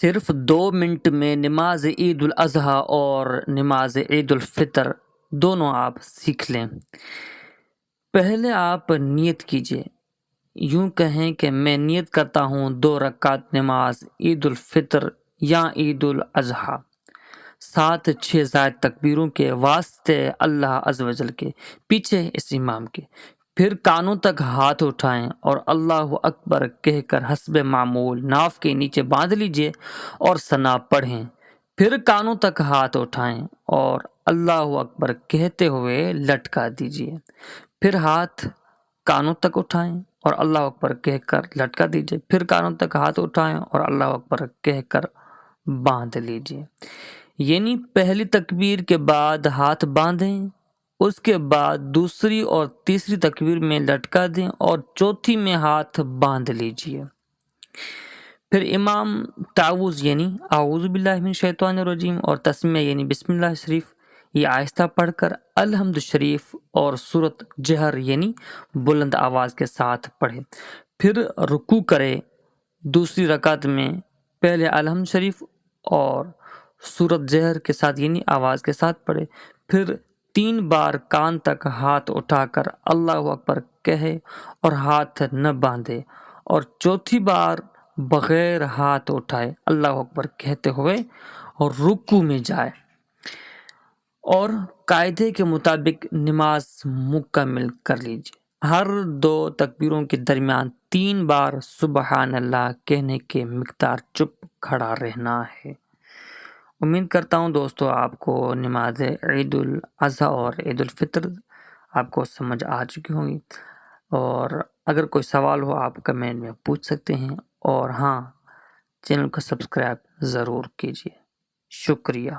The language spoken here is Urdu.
صرف 2 منٹ میں نماز عید الاضحیٰ اور نماز عید الفطر دونوں آپ سیکھ لیں۔ پہلے آپ نیت کیجئے، یوں کہیں کہ میں نیت کرتا ہوں 2 رکعت نماز عید الفطر یا عید الاضحیٰ، 7-6 زائد تکبیروں کے واسطے اللہ عز و جل کے، پیچھے اس امام کے۔ پھر کانوں تک ہاتھ اٹھائیں اور اللہ اکبر کہہ کر حسب معمول ناف کے نیچے باندھ لیجئے اور ثنا پڑھیں۔ پھر کانوں تک ہاتھ اٹھائیں اور اللہ اکبر کہتے ہوئے لٹکا دیجئے۔ پھر ہاتھ کانوں تک اٹھائیں اور اللہ اکبر کہہ کر لٹکا دیجئے۔ پھر کانوں تک ہاتھ اٹھائیں اور اللہ اکبر کہہ کر باندھ لیجئے۔ یعنی پہلی تکبیر کے بعد ہاتھ باندھیں، اس کے بعد دوسری اور تیسری تکبیر میں لٹکا دیں اور چوتھی میں ہاتھ باندھ لیجئے۔ پھر امام تعوذ یعنی اعوذ باللہ من الشیطان الرجیم اور تسمیہ یعنی بسم اللہ شریف یہ آہستہ پڑھ کر الحمد شریف اور سورۃ جہر یعنی بلند آواز کے ساتھ پڑھے۔ پھر رکوع کرے، دوسری رکعت میں پہلے الحمد شریف اور سورۃ جہر کے ساتھ یعنی آواز کے ساتھ پڑھے۔ پھر 3 بار کان تک ہاتھ اٹھا کر اللہ اکبر کہے اور ہاتھ نہ باندھے، اور چوتھی بار بغیر ہاتھ اٹھائے اللہ اکبر کہتے ہوئے اور رکوع میں جائے، اور قاعدے کے مطابق نماز مکمل کر لیجیے۔ ہر 2 تکبیروں کے درمیان 3 بار سبحان اللہ کہنے کے مقدار چپ کھڑا رہنا ہے۔ امید کرتا ہوں دوستو آپ کو نماز عید الاضحیٰ اور عید الفطر آپ کو سمجھ آ چکی ہوں گی، اور اگر کوئی سوال ہو آپ کمنٹ میں پوچھ سکتے ہیں، اور ہاں چینل کو سبسکرائب ضرور کیجیے۔ شکریہ۔